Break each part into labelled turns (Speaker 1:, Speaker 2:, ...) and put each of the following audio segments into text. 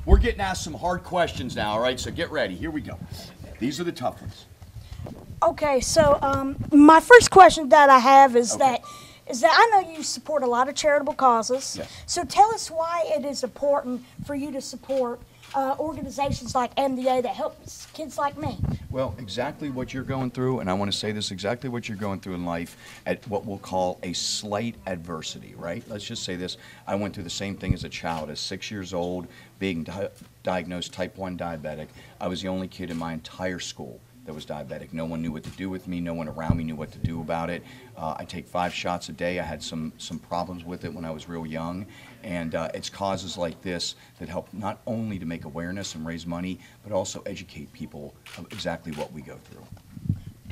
Speaker 1: We're getting asked some hard questions now, all right? So get ready. Here we go. These are the tough ones.
Speaker 2: Okay, so my first question that I have is that I know you support a lot of charitable causes.
Speaker 1: Yes.
Speaker 2: So tell us why it is important for you to support organizations like MDA that help kids like me.
Speaker 1: Well, exactly what you're going through, and I want to say this, exactly what you're going through in life at what we'll call a slight adversity, right? Let's just say this. I went through the same thing as a child. At 6 years old, being diagnosed type 1 diabetic, I was the only kid in my entire school that was diabetic. No one knew what to do with me. No one around me knew what to do about it. I take 5 shots a day. I had some problems with it when I was real young. And it's causes like this that help not only to make awareness and raise money, but also educate people of exactly what we go through.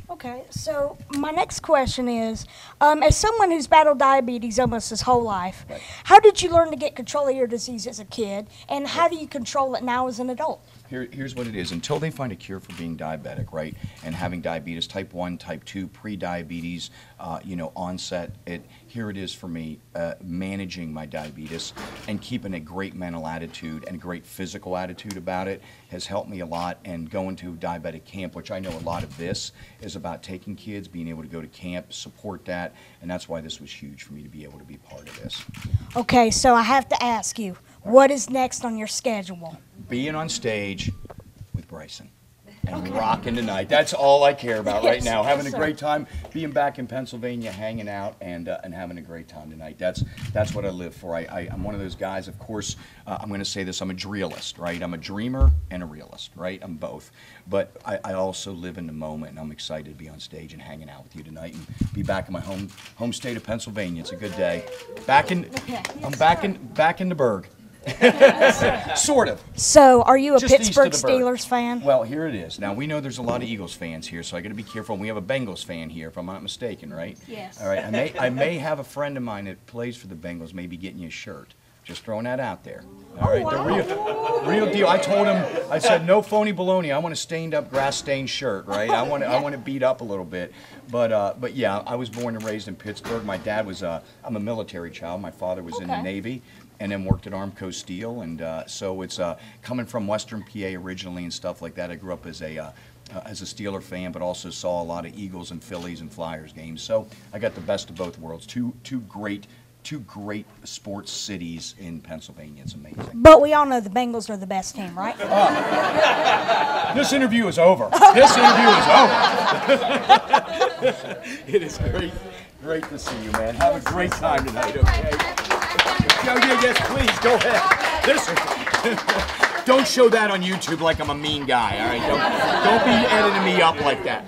Speaker 2: Okay, so my next question is, as someone who's battled diabetes almost his whole life,
Speaker 1: Right.
Speaker 2: how did you learn to get control of your disease as a kid, and how do you control it now as an adult?
Speaker 1: Here's what it is. Until they find a cure for being diabetic, right, and having diabetes, type 1, type 2, pre-diabetes, onset, here it is for me, managing my diabetes and keeping a great mental attitude and a great physical attitude about it has helped me a lot. And going to diabetic camp, which I know a lot of this is about taking kids, being able to go to camp, support that, and that's why this was huge for me to be able to be part of this.
Speaker 2: Okay, so I have to ask you, what is next on your schedule?
Speaker 1: Being on stage with Bryson and rocking tonight. That's all I care about right now. Having a great time, being back in Pennsylvania, hanging out, and having a great time tonight. That's what I live for. I'm one of those guys, of course, I'm going to say this, I'm a drealist, right? I'm a dreamer and a realist, right? I'm both. But I also live in the moment, and I'm excited to be on stage and hanging out with you tonight and be back in my home state of Pennsylvania. It's a good day. I'm back in the Berg. Sort of.
Speaker 2: So, are you a
Speaker 1: Just
Speaker 2: Pittsburgh
Speaker 1: east of the Berg.
Speaker 2: Steelers fan?
Speaker 1: Well, here it is. Now, we know there's a lot of Eagles fans here, so I got to be careful. And we have a Bengals fan here, if I'm not mistaken, right?
Speaker 2: Yes.
Speaker 1: All right. I may have a friend of mine that plays for the Bengals, maybe getting you a shirt. Just throwing that out there. All right. The real deal. I told him, I said, no phony baloney. I want a stained up, grass stained shirt, right? I want to beat up a little bit. But yeah, I was born and raised in Pittsburgh. My dad was I'm a military child. My father was in the Navy, and then worked at Armco Steel, and so it's coming from Western PA originally and stuff like that. I grew up as a Steeler fan, but also saw a lot of Eagles and Phillies and Flyers games. So I got the best of both worlds. Two great sports cities in Pennsylvania. It's amazing.
Speaker 2: But we all know the Bengals are the best team, right?
Speaker 1: This interview is over. This interview is over. It is great to see you, man. Have a great time tonight, okay? Yes, please, go ahead. Don't show that on YouTube like I'm a mean guy, all right? Don't be editing me up like that.